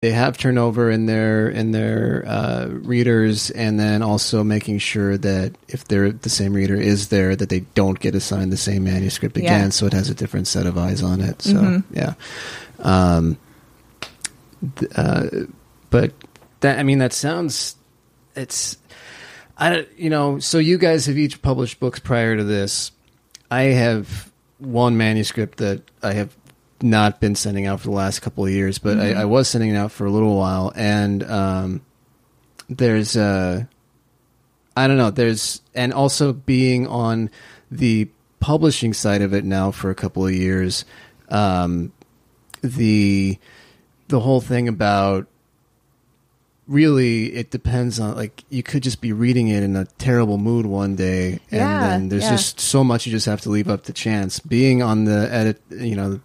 they have turnover in their readers, and then also making sure that if the same reader is there, that they don't get assigned the same manuscript again, so it has a different set of eyes on it. So but that sounds, so you guys have each published books prior to this. I have one manuscript that I have not been sending out for the last couple of years, but I was sending it out for a little while, and there's and also being on the publishing side of it now for a couple of years, the whole thing about, really, it depends on, like, you could just be reading it in a terrible mood one day, and then there's just so much you just have to leave up to chance. Being on the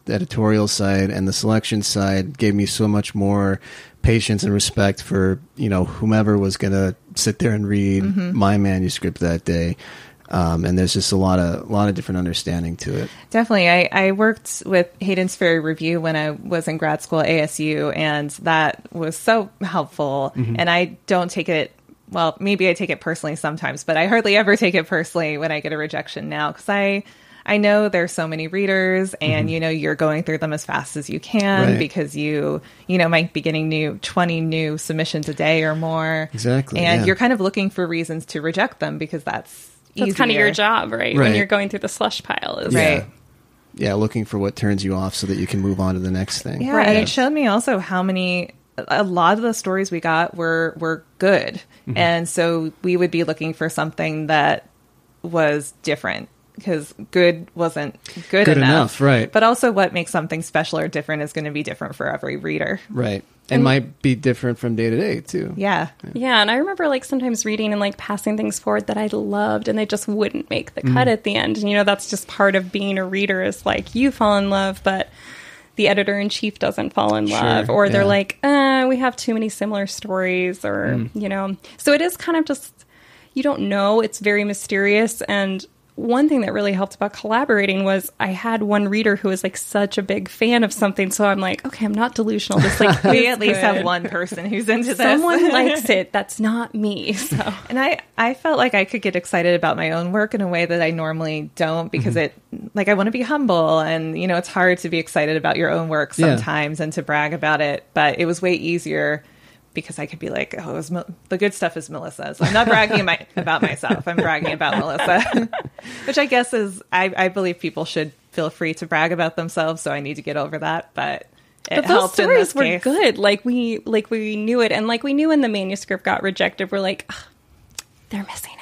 editorial side and the selection side gave me so much more patience and respect for, whomever was going to sit there and read my manuscript that day. And there's just a lot of different understanding to it. Definitely. I worked with Hayden's Ferry Review when I was in grad school at ASU, and that was so helpful. And I don't take it, well, maybe I take it personally sometimes, but I hardly ever take it personally when I get a rejection now, because I know there's so many readers, and you're going through them as fast as you can, because you might be getting 20 new submissions a day or more. Exactly. And you're kind of looking for reasons to reject them, because that's kind of your job, right? When you're going through the slush pile. Right. Yeah, looking for what turns you off so that you can move on to the next thing. Yeah, and it showed me also how a lot of the stories we got were good. And so we would be looking for something that was different, because good wasn't good enough. Right. But also what makes something special or different is going to be different for every reader. Right. And might be different from day to day, too. Yeah. Yeah, and I remember, sometimes reading and, passing things forward that I loved, and they just wouldn't make the cut at the end. And, that's just part of being a reader, is, you fall in love, but the editor-in-chief doesn't fall in love. Or they're we have too many similar stories, or, So it is kind of just, you don't know. It's very mysterious, and one thing that really helped about collaborating was I had one reader who was such a big fan of something. So I'm like, okay, I'm not delusional. This we at least have one person who's into this. Someone likes it. That's not me. So, and I felt like I could get excited about my own work in a way that I normally don't, because I want to be humble, and, it's hard to be excited about your own work sometimes and to brag about it. But it was way easier, because I could be like, the good stuff is Melissa's. I'm not bragging about myself. I'm bragging about Melissa, which I guess is, I believe people should feel free to brag about themselves. So I need to get over that. But those stories were good. We knew it. And we knew when the manuscript got rejected, we're like, they're missing out.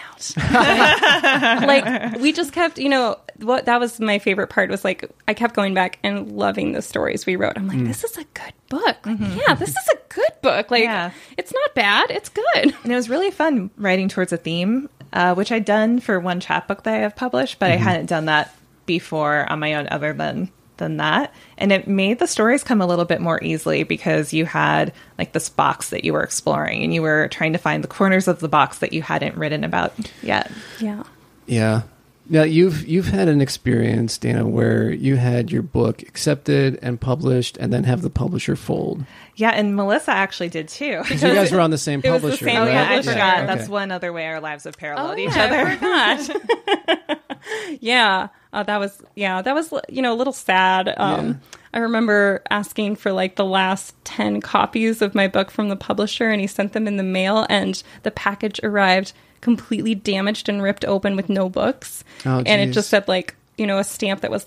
We just kept, that was my favorite part, was I kept going back and loving the stories we wrote. I'm like, this is a good book. Yeah, this is a good book. It's not bad. It's good. And it was really fun writing towards a theme, which I'd done for one chapbook that I have published, but I hadn't done that before on my own other than that. And it made the stories come a little bit more easily, because you had this box that you were exploring, and you were trying to find the corners of the box that you hadn't written about yet. Yeah. Now, you've had an experience, Dana, where you had your book accepted and published, and then have the publisher fold. Yeah, and Melissa actually did too. Because you guys were on the same publisher, it was the same, right? Yeah, I forgot. Yeah, okay. That's one other way our lives have paralleled each other. other. I forgot. Yeah, that was a little sad. I remember asking for the last 10 copies of my book from the publisher, and he sent them in the mail, and the package arrived completely damaged and ripped open with no books. Oh, and it just said a stamp that was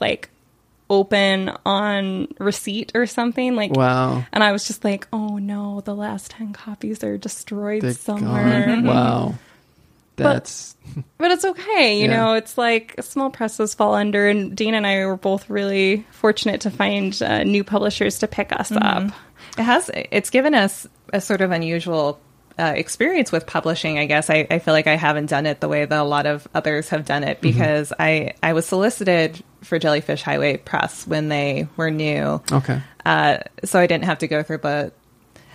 open on receipt or something. Wow. And I was just like, oh no, the last 10 copies are destroyed somewhere. Gone. Wow. That's but it's okay, you know. It's small presses fall under, and Dana and I were both really fortunate to find new publishers to pick us up. It's given us a sort of unusual experience with publishing, I guess. I feel like I haven't done it the way that a lot of others have done it, because I was solicited for Jellyfish Highway Press when they were new. Okay. So I didn't have to go through the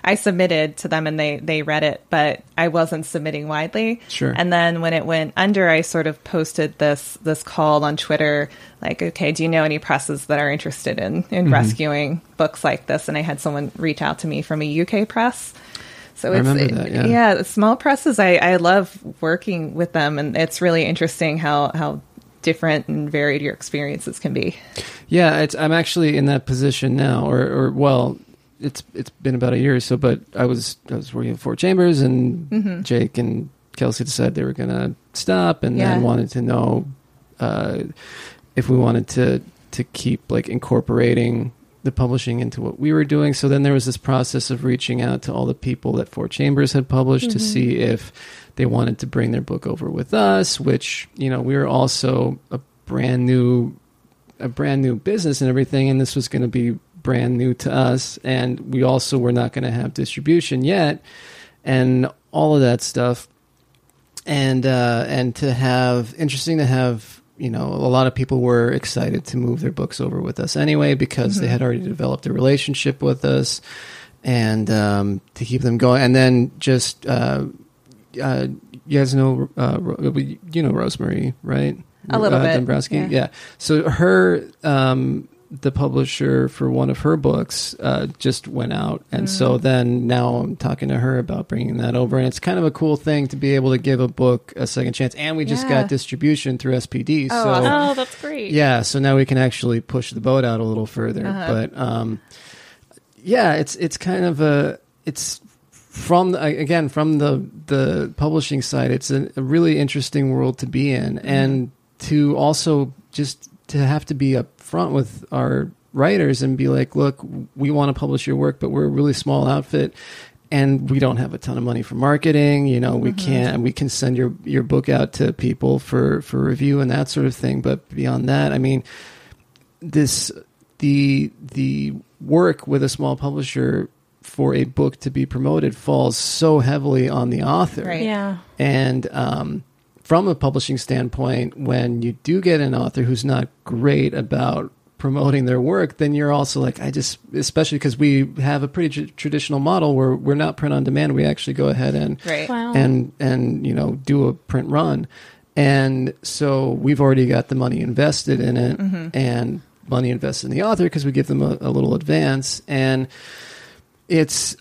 I submitted to them and they read it, but I wasn't submitting widely. Sure. And then when it went under, I sort of posted this call on Twitter, like, okay, do you know any presses that are interested in rescuing books like this? And I had someone reach out to me from a UK press. So I remember that, yeah, small presses, I love working with them, and it's really interesting how different and varied your experiences can be. Yeah, I'm actually in that position now, or well, it's been about a year or so, but I was working at Four Chambers, and Jake and Kelsey decided they were going to stop, and then wanted to know if we wanted to keep like incorporating the publishing into what we were doing. So then there was this process of reaching out to all the people that Four Chambers had published to see if they wanted to bring their book over with us, which, we were also a brand new business and everything, and this was going to be brand new to us, and we also were not going to have distribution yet, and all of that stuff, and to have a lot of people were excited to move their books over with us anyway, because they had already developed a relationship with us, and to keep them going. And then just you guys know Rosemary, right? A little bit. Dombrowski, yeah. So her the publisher for one of her books just went out, and so then now I'm talking to her about bringing that over, and it's kind of a cool thing to be able to give a book a second chance. And we just got distribution through SPD. Oh, that's great. Yeah, so now we can actually push the boat out a little further. But it's kind of it's from the publishing side, it's a really interesting world to be in, and to also just to have to be upfront with our writers and be like, look, we want to publish your work, but we're a really small outfit and we don't have a ton of money for marketing. We can send your book out to people for review and that sort of thing. But beyond that, I mean, the work with a small publisher for a book to be promoted falls so heavily on the author. Right. Yeah. And, from a publishing standpoint, when you do get an author who's not great about promoting their work, then you're also like, especially because we have a pretty traditional model where we're not print on demand. We actually go ahead and and do a print run. And so we've already got the money invested in it and money invested in the author because we give them a little advance. And it's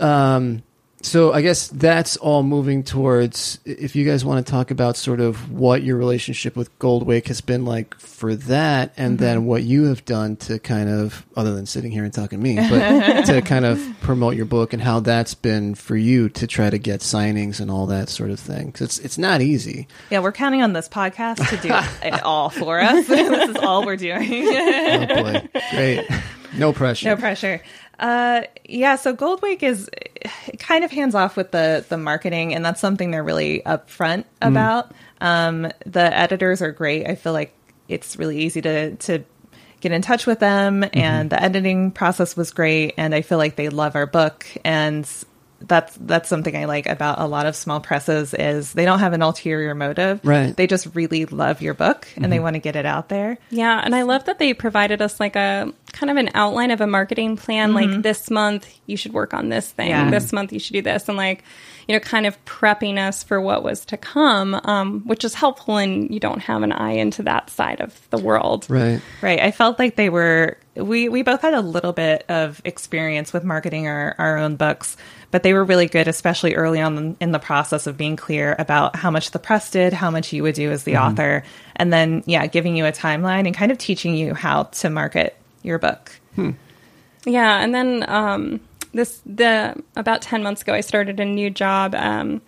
so I guess that's all moving towards, if you guys want to talk about sort of what your relationship with Goldwake has been like for that, and then what you have done to kind of, other than sitting here and talking to me, but to kind of promote your book and how that's been for you to try to get signings and all that sort of thing. 'Cause it's not easy. Yeah, we're counting on this podcast to do it all for us. This is all we're doing. Oh boy. Great. No pressure. No pressure. So Goldwake is kind of hands off with the marketing, and that's something they're really upfront about. The editors are great. I feel like it's really easy to get in touch with them, and the editing process was great, and I feel like they love our book, and that's something I like about a lot of small presses is they don't have an ulterior motive. Right. They just really love your book and they want to get it out there. Yeah. And I love that they provided us like a kind of an outline of a marketing plan. Like this month you should work on this thing. Yeah. This month you should do this. And like, kind of prepping us for what was to come, which is helpful. And you don't have an eye into that side of the world. Right. Right. I felt like we both had a little bit of experience with marketing our own books, but they were really good, especially early on in the process of being clear about how much the press did, how much you would do as the author, and then, giving you a timeline and kind of teaching you how to market your book. Yeah. And then about 10 months ago, I started a new job. And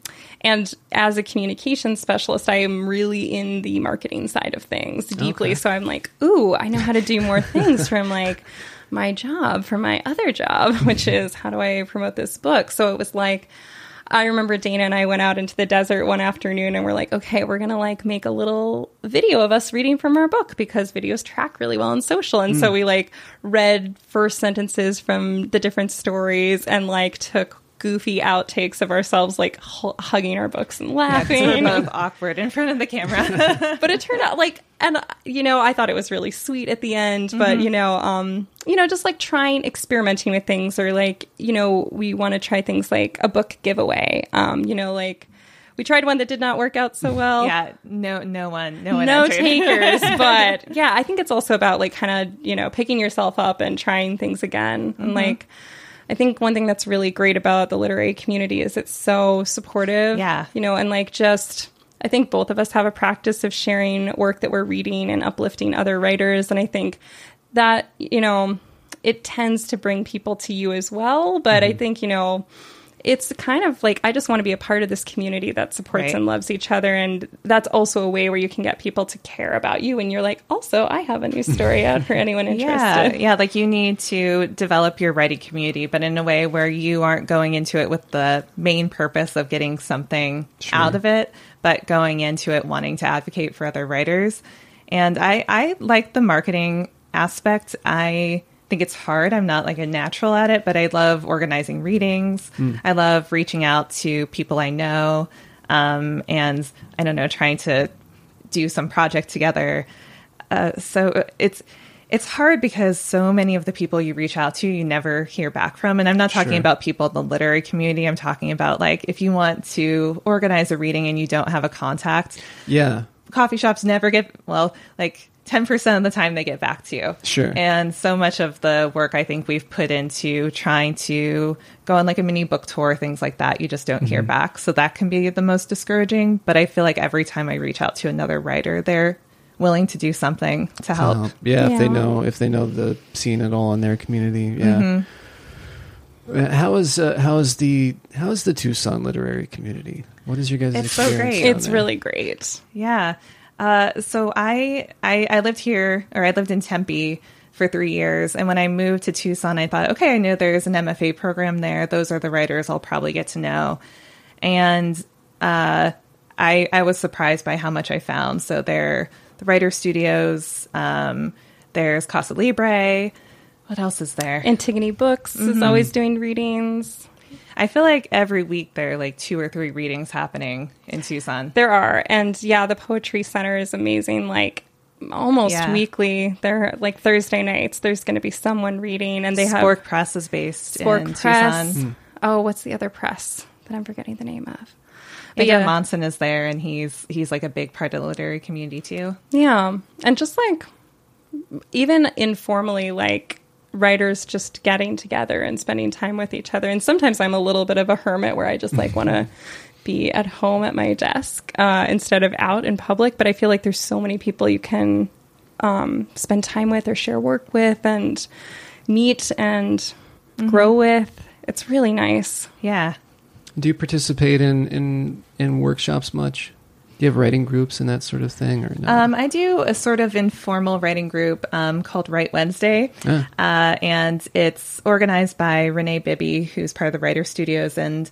as a communications specialist, I am really in the marketing side of things deeply. Okay. So I'm like, ooh, I know how to do more things from like my job, from my other job, which is how do I promote this book? So it was like, I remember Dana and I went out into the desert one afternoon and we're like, okay, we're going to like make a little video of us reading from our book because videos track really well on social. And so we like read first sentences from the different stories and like took goofy outtakes of ourselves like hugging our books and laughing. Yeah, 'cause we're both awkward in front of the camera. But it turned out like And, I thought it was really sweet at the end, but, just like trying, experimenting with things, or like, we want to try things like a book giveaway. Like we tried one that did not work out so well. Yeah. No one takers. But yeah, I think it's also about like kind of, picking yourself up and trying things again. And like, I think one thing that's really great about the literary community is it's so supportive. Yeah. And like I think both of us have a practice of sharing work that we're reading and uplifting other writers. And I think that, it tends to bring people to you as well. But I think, it's kind of like, I just want to be a part of this community that supports and loves each other. And that's also a way where you can get people to care about you. And you're like, also, I have a new story out for anyone interested. Yeah. Like you need to develop your writing community, but in a way where you aren't going into it with the main purpose of getting something out of it, but going into it wanting to advocate for other writers. And I like the marketing aspect. I think it's hard. I'm not like a natural at it, but I love organizing readings. I love reaching out to people I know, and I don't know, trying to do some project together. So it's hard because so many of the people you reach out to, you never hear back from. And I'm not talking about people in the literary community. I'm talking about like if you want to organize a reading and you don't have a contact. Yeah. Coffee shops never get, 10% of the time they get back to you. Sure. And so much of the work I think we've put into trying to go on like a mini book tour, things like that, you just don't hear back. So that can be the most discouraging. But I feel like every time I reach out to another writer, they're willing to do something to help. Yeah, if they know the scene at all in their community. Yeah. How is the Tucson literary community? What is your guys' It's experience? So great. It's really great. Yeah. So I lived here, or I lived in Tempe for 3 years. And when I moved to Tucson, I thought, okay, I know there's an MFA program there. Those are the writers I'll probably get to know. And I was surprised by how much I found. So there, the writer studios, there's Casa Libre. What else is there? Antigone Books is always doing readings. I feel like every week there are like 2 or 3 readings happening in Tucson. There are. And yeah, the Poetry Center is amazing. Like almost weekly. They're like Thursday nights. There's going to be someone reading, and they have Spork Press is based in Press. Tucson. Oh, what's the other press that I'm forgetting the name of? But yeah, Monson is there, and he's like a big part of the literary community too. Yeah. And just like even informally, like writers just getting together and spending time with each other. And sometimes I'm a little bit of a hermit where I just like want to be at home at my desk instead of out in public. But I feel like there's so many people you can spend time with or share work with and meet and grow with. It's really nice. Yeah. Do you participate in workshops much? Do you have writing groups and that sort of thing, or no? I do a sort of informal writing group called Write Wednesday, and it's organized by Renee Bibby, who's part of the Writer Studios, and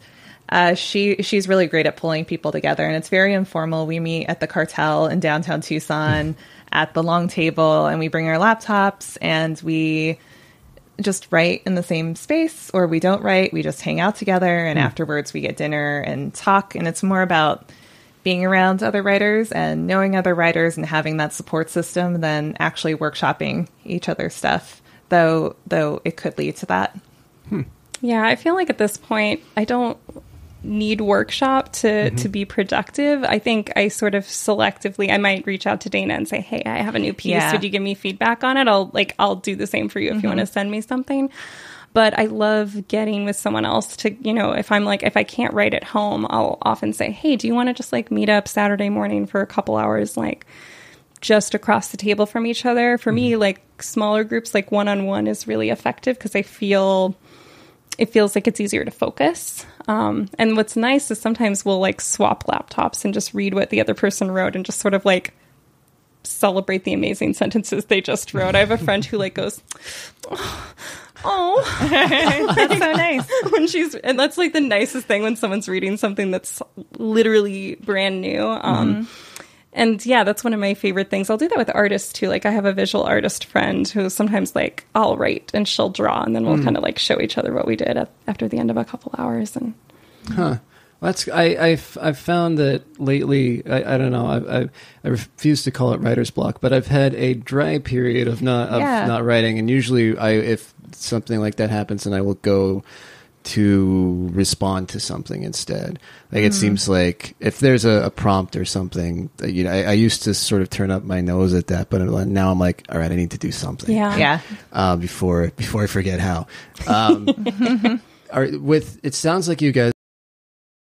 she's really great at pulling people together, and it's very informal. We meet at the Cartel in downtown Tucson at the long table, and we bring our laptops, and we just write in the same space, or we don't write. We just hang out together, and afterwards we get dinner and talk, and it's more about being around other writers and knowing other writers and having that support system than actually workshopping each other's stuff, though it could lead to that. Yeah, I feel like at this point, I don't need workshop to be productive. I think I sort of selectively, I might reach out to Dana and say, hey, I have a new piece. Would you give me feedback on it? I'll do the same for you if you want to send me something. But I love getting with someone else to, if I can't write at home, I'll often say, hey, do you want to just like meet up Saturday morning for a couple hours, like just across the table from each other? For me, like smaller groups, like one-on-one is really effective because it feels like it's easier to focus. And what's nice is sometimes we'll like swap laptops and just read what the other person wrote and just sort of like celebrate the amazing sentences they just wrote. I have a friend who like goes, oh, that's so nice. And that's like the nicest thing when someone's reading something that's literally brand new. And yeah, that's one of my favorite things. I'll do that with artists too. Like I have a visual artist friend who sometimes like I'll write and she'll draw, and then we'll kind of like show each other what we did after the end of a couple hours. And I've found that lately. I don't know. I refuse to call it writer's block, but I've had a dry period of not writing, and usually if something like that happens, then I will go to respond to something instead. Like it seems like if there's a prompt or something, I used to sort of turn up my nose at that, but now I'm like, all right, I need to do something. Yeah. Before I forget how. It sounds like you guys